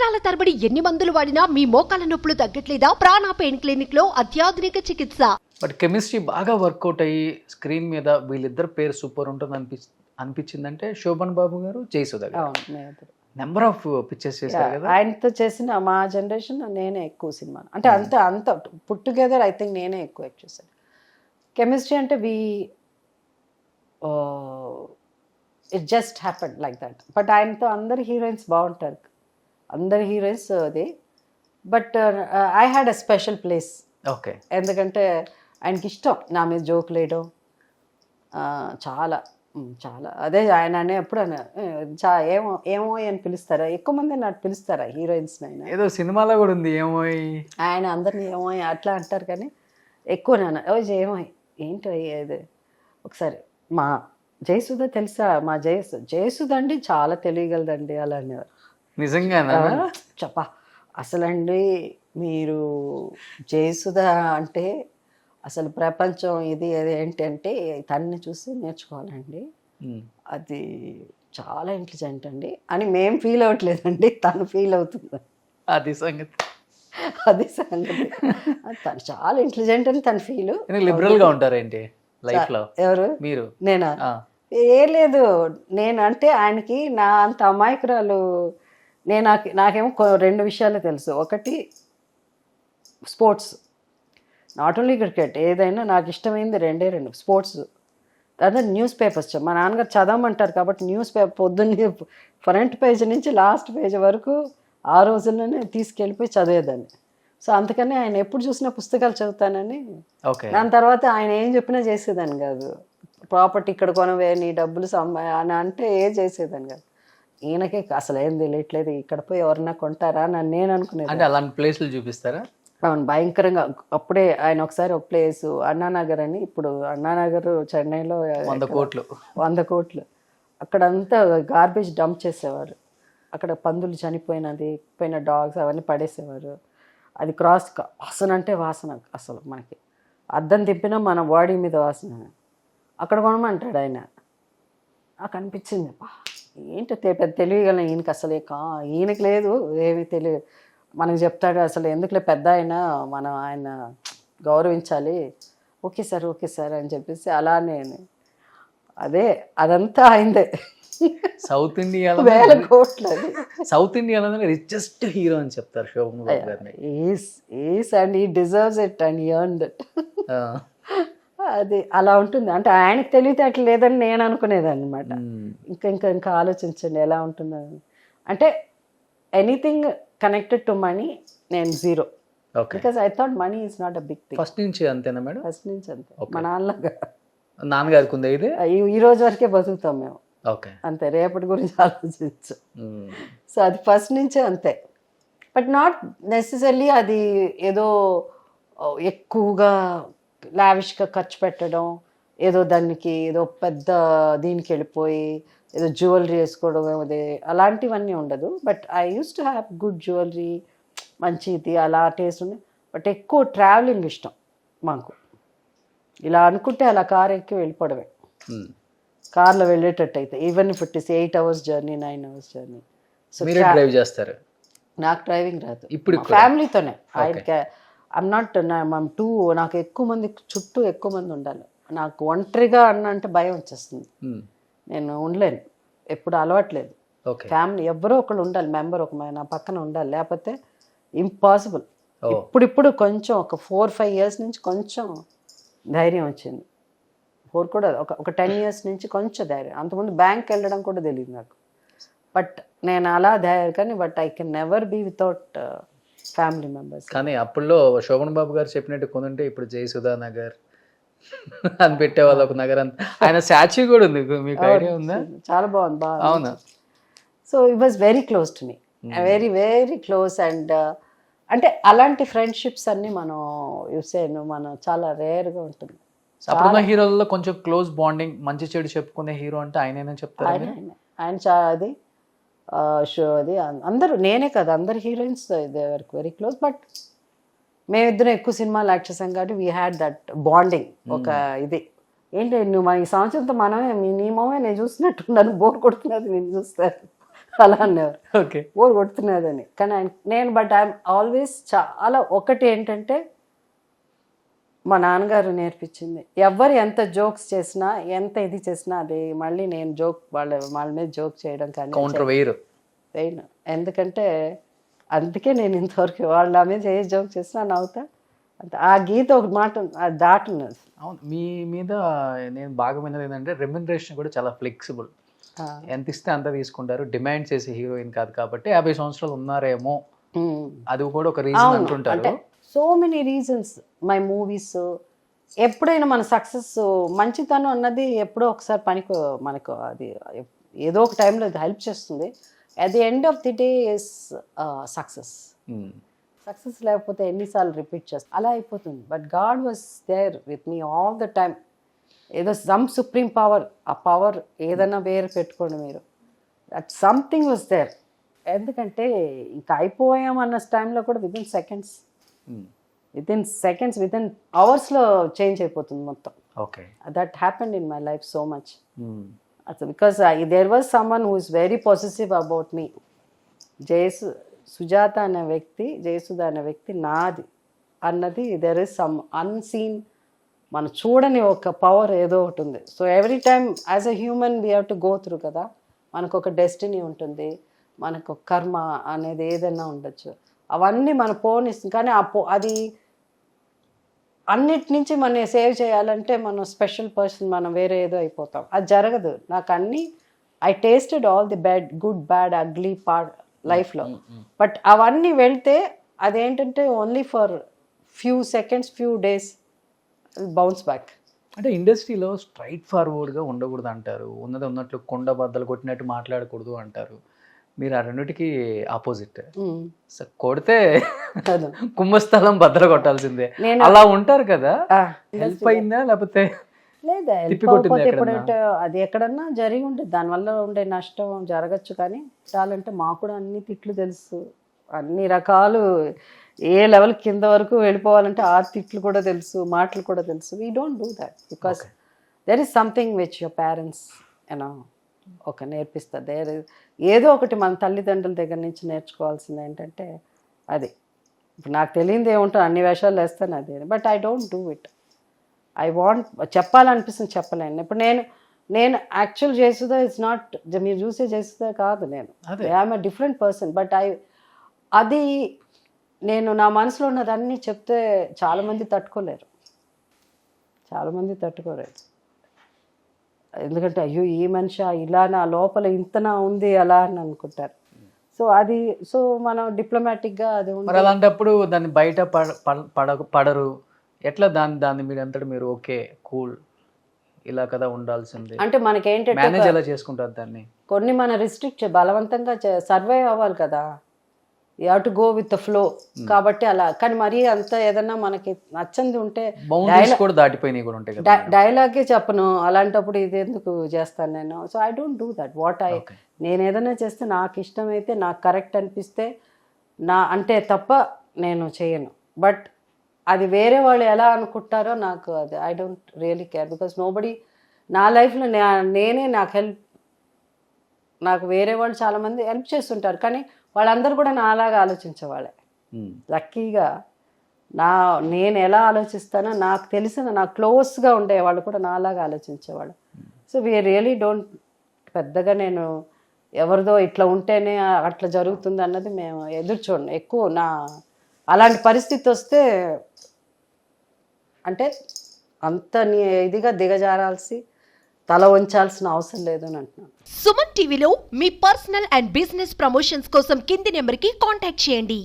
సంవత్సరాల తరబడి ఎన్ని మందులు వాడినా మీ మోకాల నొప్పులు తగ్గట్లేదా? ప్రాణ పెయిన్ క్లినిక్ లో అత్యాధునిక చికిత్స. బట్ కెమిస్ట్రీ బాగా వర్కౌట్ అయ్యి స్క్రీన్ మీద వీళ్ళిద్దరు పేరు సూపర్ ఉంటుంది అనిపించిందంటే శోభన్ బాబు గారు, జయసుధ గారు. నెంబర్ ఆఫ్ పిక్చర్స్ చేశారు కదా. ఆయనతో చేసిన మా జనరేషన్ నేనే ఎక్కువ సినిమా అంటే అంత పుట్ టుగెదర్ ఐ థింక్ నేనే ఎక్కువ యాక్ట్ చేశాను. కెమిస్ట్రీ అంటే it just happened like that. But ఆయనతో అందరు హీరోయిన్స్ బాగుంటారు, అందరు హీరోయిన్స్ అది. But I had a special place. Okay. ఎందుకంటే ఆయనకి ఇష్టం నా మీద జోకులు వేయడం, చాలా చాలా. అదే ఆయన అనే ఎప్పుడు ఏమో ఏమో అని పిలుస్తారా, ఎక్కువ మంది నాకు పిలుస్తారా హీరోయిన్స్. ఆయన ఏదో సినిమాలో కూడా ఉంది ఏమో, ఆయన అందరినీ ఏమో అట్లా అంటారు, కానీ ఎక్కువ నాన్న ఏమో ఏంటో ఇది. ఒకసారి మా జయసుధ తెలుసా, మా జయసుధ అండి చాలా తెలియగలదండి అలా అనేవారు. నిజంగానా? చెప్పా అసలండి మీరు జయసుధ అంటే అసలు ప్రపంచం ఇది ఏంటంటే తన్ని చూసి నేర్చుకోవాలండి, అది చాలా ఇంటెలిజెంట్ అండి అని మేము ఫీల్ అవ్వట్లేదండి, తను ఫీల్ అవుతుంది. అది సంగతి. తను చాలా ఇంటెలిజెంట్ అని తను ఫీల్. లిబరల్ గా ఉంటారేంటి లైఫ్ లో? ఎవరు? మీరు? నేనా? ఏ లేదు, నేను అంటే ఆయనకి నా అంత అమాయకురాలు. నాకేమో రెండు విషయాలు తెలుసు. ఒకటి స్పోర్ట్స్, నాట్ ఓన్లీ క్రికెట్, ఏదైనా నాకు ఇష్టమైంది రెండు స్పోర్ట్స్. అదే న్యూస్ పేపర్స్. మా నాన్నగారు చదవమంటారు కాబట్టి న్యూస్ పేపర్ పొద్దున్నే ఫ్రంట్ పేజ్ నుంచి లాస్ట్ పేజ్ వరకు ఆ రోజుల్లోనే తీసుకెళ్ళిపోయి చదివేదాన్ని. సో అందుకని ఆయన ఎప్పుడు చూసినా పుస్తకాలు చదువుతానని. దాని తర్వాత ఆయన ఏం చెప్పినా చేసేదాన్ని కాదు. ప్రాపర్టీ ఇక్కడ కొనవే, నీ డబ్బులు అని అంటే చేసేదాన్ని కాదు. ఈయనకే అసలు ఏం తెలియట్లేదు, ఇక్కడ పోయి ఎవరన్నా కొంటారా అని నేను అనుకునేది. అంటే అలాంటి ప్లేసులు చూపిస్తారా? అవును, భయంకరంగా. అప్పుడే ఆయన ఒకసారి ఒక ప్లేసు అన్నానగర్ అని, ఇప్పుడు అన్నానగర్ చెన్నైలో 100 కోట్లు అక్కడంతా గార్బేజ్ డంప్ చేసేవారు. అక్కడ పందులు పోయిన డాగ్స్ అవన్నీ పడేసేవారు. అది క్రాస్ వాసన అంటే వాసన, అసలు మనకి అద్దం తిప్పినా మన బాడీ మీద వాసన. అక్కడ కొనమంటాడు ఆయన. నాకు అనిపించింది ఏంటో పెద్ద తెలియగల ఈయనకి, అసలు ఈయనకి లేదు ఏమి తెలియదు. మనకు చెప్తాడు అసలు ఎందుకులే పెద్ద అయినా మనం ఆయన గౌరవించాలి. ఓకే సార్ అని చెప్పేసి అలానే అదంతా అయిందే. సౌత్ ఇండియాలో 1000 కోట్లు. సౌత్ ఇండియాలో రిచెస్ట్ హీరో అని చెప్తారు శోభన్ బాబు గారిని. And he deserves it and he earned it. అది అలా ఉంటుంది. అంటే ఆయనకు తెలివితే అట్లా లేదని నేను అనుకునేదాన్ని అనమాట. ఇంకా ఆలోచించండి ఎలా ఉంటుందో. అంటే ఎనీథింగ్ కనెక్టెడ్ టు మనీ నేను zero. Because I thought money is not a big thing. First నుంచి అంతేనా మేడం? ఫస్ట్ నుంచి అంతే. మా నాన్నగారికి ఉంది ఇది. ఈ రోజు వరకే బతుకుతాం మేము. ఓకే, అంతే. రేపటి గురించి ఆలోచించు. సో అది ఫస్ట్ నుంచే అంతే. బట్ నాట్ నెసెసరీ అది ఏదో ఎక్కువగా లావిష్గా ఖర్చు పెట్టడం, ఏదో దానికి ఏదో పెద్ద దీనికి వెళ్ళిపోయి ఏదో జ్యువెలరీ వేసుకోవడం, అదే అలాంటివన్నీ ఉండదు. But I use to have good jewellery, మంచిది అలా టేస్ట్ ఉంది. బట్ ఎక్కువ ట్రావెలింగ్ ఇష్టం మాకు. ఇలా అనుకుంటే అలా కార్ ఎక్కి వెళ్ళిపోవడమే. కార్లో వెళ్ళేటట్టు అయితే even if it is 8 hours journey, 9 hours journey. So drive చేస్తారు? నాకు డ్రైవింగ్ రాదు. ఇప్పుడు ఫ్యామిలీతోనే. ఐఎమ్ నాట్ నాకు చుట్టూ ఎక్కువ మంది ఉండాలి. నాకు ఒంటరిగా అంటే భయం వచ్చేస్తుంది, నేను ఉండలేను, ఎప్పుడు అలవాట్లేదు. ఫ్యామిలీ ఎవరో ఒకళ్ళు ఉండాలి, మెంబర్ నా పక్కన ఉండాలి, లేకపోతే ఇంపాసిబుల్. ఇప్పుడు కొంచెం ఒక 4-5 years నుంచి కొంచెం ధైర్యం వచ్చింది. 4 కూడా ఒక 10 years నుంచి కొంచెం ధైర్యం. అంతకుముందు బ్యాంక్ వెళ్ళడం కూడా తెలియదు నాకు. బట్ నేను అలా ధైర్యం, కానీ but I can never be without family members. కానీ అప్పుడులో శోభన్ బాబు గారు చెప్పినట్టు కొందంటే ఇప్పుడు జయసుధా నగర్ అని పెట్టేవాళ్ళు ఒక నగర్ అంతా. ఆయన స్టాచ్యూ కూడా ఉంది, మీకు ఐడియా ఉందా? చాలా బాగుంది. అవునా? So it was very close to me, very very close. And అంటే అలాంటి ఫ్రెండ్షిప్స్ అన్ని మనం చాలా రేర్గా ఉంటుంది. అప్పుడున్న హీరోలలో కొంచెం క్లోజ్ బాండింగ్, మంచి చెడు చెప్పుకునే హీరో అంటే ఆయనైనా చెప్తారు. ఆయన అది షో అది అందరూ, నేనే కదా, అందరు heroines they were very close. But మేమిద్దరం ఎక్కువ సినిమాలు యాక్ట్ చేసాం కాబట్టి వీ హ్యాడ్ దట్ బాండింగ్. ఒక ఇది ఏంటి, నువ్వు ఈ సంవత్సరంతో మనమే నీ మొహమే నేను చూసినట్టున్నాను, బోర్ కొడుతున్నది నేను చూస్తాను అలా అనేవారు, ఓకే. బోర్ కొడుతున్నదని. కానీ నేను బట్ ఐఎమ్ ఆల్వేస్ చాలా ఒకటి ఏంటంటే మా నాన్నగారు నేర్పించింది, ఎవరు ఎంత జోక్స్ చేసినా ఎంత ఇది చేసినా అది మళ్ళీ నేను జోక్ వాళ్ళ మీద జోక్ చేయడం కానీ కౌంటర్ వేయరు. వేయను. ఎందుకంటే అందుకే నేను ఇంతవరకు వాళ్ళ మీద ఏ జోక్ చేసినా నవ్వుతా. అంత ఆ గీత ఒక మాట అది దాటున్నది. అవును, మీ మీద నేను బాగా విన్నది ఏంటంటే రెమ్యునరేషన్ కూడా చాలా ఫ్లెక్సిబుల్. ఎంత ఇస్తే అంత తీసుకుంటారు, డిమాండ్ చేసే హీరోయిన్ కాదు కాబట్టి 50 సంవత్సరాలు ఉన్నారేమో అది కూడా ఒక రీజన్ అంటుంటారు. So many reasons. My movies ఎప్పుడైనా మన సక్సెస్ మంచితనం అన్నది ఎప్పుడో ఒకసారి మనకు అది ఏదో ఒక టైంలో అది హెల్ప్ చేస్తుంది. At the end of the day is success. Success లేకపోతే ఎన్నిసార్లు రిపీట్ చేస్తా అలా అయిపోతుంది. But God was there with me all the time. ఏదో సమ్ సుప్రీం పవర్, ఆ పవర్ ఏదైనా వేరు పెట్టుకోండి మీరు, దట్ సంథింగ్ వాజ్ దేర్. ఎందుకంటే ఇంకా అయిపోయాం అన్న టైంలో కూడా వితిన్ సెకండ్స్ వితిన్ అవర్స్లో చేంజ్ అయిపోతుంది మొత్తం. Okay, that happened in my life so much. Because there was someone who is very possessive about me. Sujatha అనే వ్యక్తి, జయసుధ అనే వ్యక్తి నాది అన్నది దెర్ ఇస్ సమ్ అన్సీన్, మనం చూడని ఒక పవర్ ఏదో ఒకటి ఉంది. So every time as a human we have to go through కదా. మనకు ఒక డెస్టినీ ఉంటుంది, మనకు కర్మ అనేది ఏదైనా ఉండొచ్చు, అవన్నీ మన పోనిస్తుంది. కానీ అది అన్నిటి నుంచి మనం సేవ్ చేయాలంటే మనం స్పెషల్ పర్సన్, మనం వేరే ఏదో అయిపోతాం. అది జరగదు. నాకు అన్నీ I tasted all the good bad ugly part లైఫ్లో. బట్ అవన్నీ వెళ్తే అదేంటంటే only for few seconds, few days bounce back. అంటే ఇండస్ట్రీలో స్ట్రైట్ ఫార్వర్డ్గా ఉండకూడదు అంటారు, ఉన్నది ఉన్నట్లు కొండ బద్దలు కొట్టినట్టు మాట్లాడకూడదు అంటారు. మీరు ఆ రెండిటికి ఆపోజిట్. కొడితే కుంభస్థలం బద్దలు కొట్టాల్సిందే అలా ఉంటారు కదా. హెల్ప్ అయిందా లేకపోతే లేదా? ఎప్పుడంటే అది ఎక్కడన్నా జరిగి ఉంటుంది, దానివల్ల ఉండే నష్టం జరగచ్చు. కానీ చాలంటే మాకు కూడా అన్ని తిట్లు తెలుసు, అన్ని రకాలు ఏ లెవెల్ కింద వరకు వెళ్ళిపోవాలంటే ఆ తిట్లు కూడా తెలుసు, మాటలు కూడా తెలుసు. We don't do that because there is something which your parents you know ఒక నేర్పిస్తారు. ఏదో ఒకటి మన తల్లిదండ్రుల దగ్గర నుంచి నేర్చుకోవాల్సింది ఏంటంటే అది. ఇప్పుడు నాకు తెలియదు ఏముంటుంది, అన్ని వేషాలు వేస్తాను అది. But I don't do it. I want చెప్పాలనిపిస్తుంది, చెప్పలేను. ఇప్పుడు నేను యాక్చువల్ జయసుధ ఇట్స్ నాట్ మీరు చూసే జయసుధ కాదు. నేను I'm a different person. But అది నేను నా మనసులో ఉన్నదాన్ని చెప్తే చాలామంది తట్టుకోలేరు. ఎందుకంటే అయ్యో ఈ మనిషి ఇలా నా లోపల ఇంతనా ఉంది అలా అని అనుకుంటారు. సో మనం డిప్లొమాటిక్గా అది మరి అలాంటప్పుడు దాన్ని బయట పడరు ఎట్లా? దాన్ని మీరు అంతటా మీరు ఓకే కూల్ ఇలా కదా ఉండాల్సిందే అంటే మనకేంటంటే మేనేజ్ ఎలా చేసుకుంటారు దాన్ని? కొన్ని మన రిస్ట్రిక్ట్ బలవంతంగా సర్వైవ్ అవ్వాలి కదా. You have to go with the flow. కాబట్టి అలా. కానీ మరీ అంత ఏదన్నా మనకి నచ్చంది ఉంటే డైలాగే చెప్పను. అలాంటప్పుడు ఇది ఎందుకు చేస్తాను నేను? So I don't do that. నేను ఏదైనా చేస్తే నాకు ఇష్టమైతే, నాకు కరెక్ట్ అనిపిస్తే అంటే తప్ప నేను చేయను. బట్ అది వేరే వాళ్ళు ఎలా అనుకుంటారో నాకు అది I don't really care. Because nobody నా లైఫ్లో నేనే నాకు వేరే వాళ్ళు చాలామంది హెల్ప్ చేస్తుంటారు. కానీ వాళ్ళందరూ కూడా నాలాగా ఆలోచించేవాళ్ళే. లక్కీగా నేను ఎలా ఆలోచిస్తానో నాకు తెలిసిన, నాకు క్లోజ్గా ఉండే వాళ్ళు కూడా నాలాగా ఆలోచించేవాళ్ళు. సో వీ రియలీ డోంట్ పెద్దగా నేను ఎవరిదో ఇట్లా ఉంటేనే అట్లా జరుగుతుంది అన్నది మేము ఎదురు చూడండి. ఎక్కువ అలాంటి పరిస్థితి వస్తే అంటే అంత ఇదిగా దిగజారాల్సి తల వంచాల్సిన అవసరం లేదు అని అంటున్నాను. సుమన్ టీవీలో మీ పర్సనల్ అండ్ బిజినెస్ ప్రమోషన్స్ కోసం కింది నెంబర్కి కాంటాక్ట్ చేయండి.